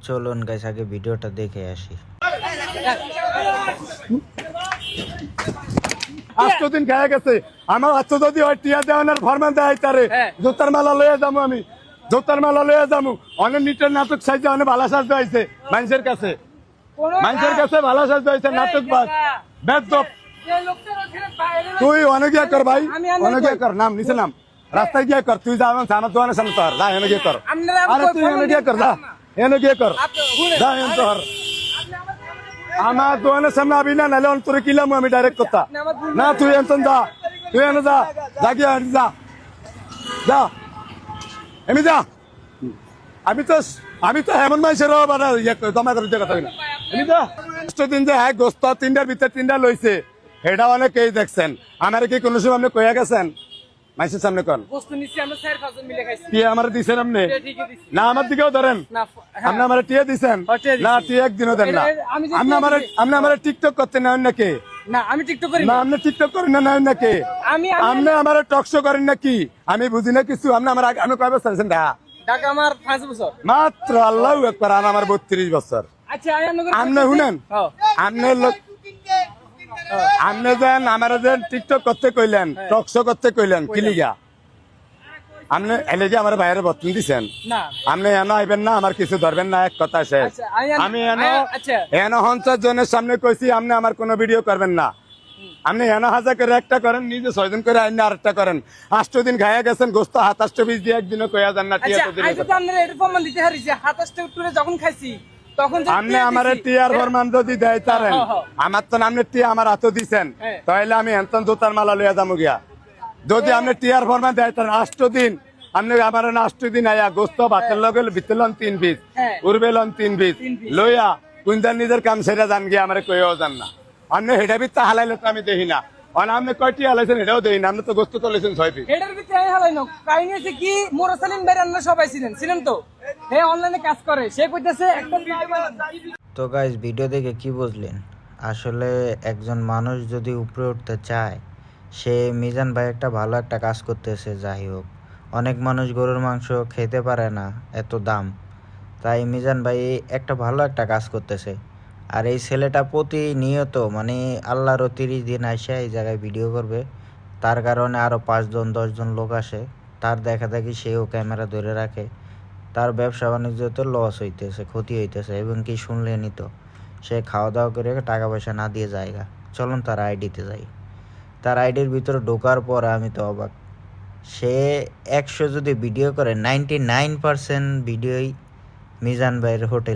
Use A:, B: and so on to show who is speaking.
A: চলুন গাইস আগে ভিডিওটা দেখে আসি।
B: 8 দিন খেয়ে গেছে আমার আচ্ছা যদি হয় টিয়া দেওয়ানোর ফরমান দেয় তারে জোতার মালা লয়ে যাবো আমি জোতার মালা লয়ে যাবো অনেক নিটের নাটক সাইজে অনেক ভালো সাজতে হয়েছে মানুষের কাছে ভালো সাজতে হয়েছে নাটক বাদ বেদব তুই অনেক ইয়ে কর ভাই অনেক ইয়ে কর নাম নিচে নাম রাস্তায় গিয়ে কর তুই যা আমার দোকানের সামনে তোর যা এনে গিয়ে কর আরে তুই এনে গিয়ে কর যা এনে গিয়ে কর যা এনে তোর আমার দোকানের সামনে আবি না নাহলে অন্তরে কিলাম আমি ডাইরেক্ট কথা না তুই এনতন যা তুই এনে যা যা গিয়ে যা যা এমনি যা আমি তো এমন মানুষের জমা করে কথা না এমনি যা 8 দিন যে হ্যাঁ গোস্ত 3টার ভিতরে 3টা লইছে এটা অনেকেই দেখছেন আমার কি কোনো সময় আপনি কইয়া গেছেন মাইসের সামনে কোন কি আমার দিছেন আপনি না আমার দিকেও ধরেন আপনি আমার টিয়া দিছেন না টিয়া একদিনও দেন না আপনি আমার টিকটক করতে নেন নাকি
C: না আমি টিকটক করি
B: না আপনি টিকটক করেন না নেন নাকি আপনি আমার টকশো করেন নাকি আমি বুঝি না কিছু আপনি আমার আমি কয় বছর আছেন
C: ঢাকা আমার 5 বছর
B: মাত্র আল্লাহু আকবার আমার 32 বছর
C: আচ্ছা
B: আপনি শুনেন আপনি যেন আমার যেন টিকটক করতে কইলেন টকশো করতে কইলেন কিলিগা আপনি এলে যে আমার বাইরে বর্তন দিচ্ছেন আপনি এনে আইবেন না আমার কিছু ধরবেন না এক কথা শেষ আমি এনে 50 জনের সামনে কইছি আপনি আমার কোনো ভিডিও করবেন না আপনি এনে 1000 করে একটা করেন নিজে 6 দিন করে আইন আরেকটা করেন 8 দিন খাইয়া গেছেন গোস্ত 27 পিস দিয়ে একদিনও কইয়া যান না টিয়া তো দিন
C: আপনারা এটা প্রমাণ দিতে হারিছে 27 টুরে যখন খাইছি তখন
B: আপনি আমার টিয়ার ফরমান যদি দেয় তারেন আমার তো আপনি টিয়া আমার হাতে দিছেন তাহলে আমি এনতন জোতার মালা লইয়া যাবো গিয়া যদি আপনি টিয়ার ফরমান দেয় তারেন 8 দিন আপনি আমার 8 দিন আয়া গোস্ত ভাতের লগে ভিতরলন 3 পিস উড়বেলন 3 পিস লইয়া কুইন্দার নিজের কাম সেটা জান গিয়া আমার কইও জান না আপনি হেডা ভিতরে হালাইলে তো আমি দেখি না আর আপনি কয়টি হালাইছেন এটাও দেখি না আপনি তো গোস্ত চলেছেন 6 পিস
C: হেডার ভিতরে হালাইনো কাহিনী আছে কি মোরসালিন ভাই রান্না সবাই ছিলেন তো হে অনলাইনে কাজ করে সে কইতাছে একটা
A: তো গাইস ভিডিও দেখে কি বুঝলেন? আসলে একজন মানুষ যদি উপরে উঠতে চায় সে মিজান ভাই একটা ভালো একটা কাজ করতেছে। যাই হোক অনেক মানুষ গরুর মাংস খেতে পারে না এত দাম, তাই মিজান ভাই একটা ভালো একটা কাজ করতেছে। আর এই ছেলেটা প্রতিনিয়ত মানে আল্লাহর 30 দিন আসে এই জায়গায় ভিডিও করবে, তার কারণে আরও 5 জন 10 জন লোক আসে, তার দেখা দেখি সেও ক্যামেরা ধরে রাখে, তার ব্যবসা বাণিজ্যতে লস হইতেছে, ক্ষতি হইতেছে। এবং কি শুনলেনই তো সে খাওয়া দাওয়া করে টাকা পয়সা না দিয়ে জায়গা। চলুন তার আইডিতে যাই। তার আইডির ভিতরে ঢোকার পর আমি তো অবাক, সে 100 যদি ভিডিও করে 99% ভিডিওই মিজান ভাইয়ের হোটেল।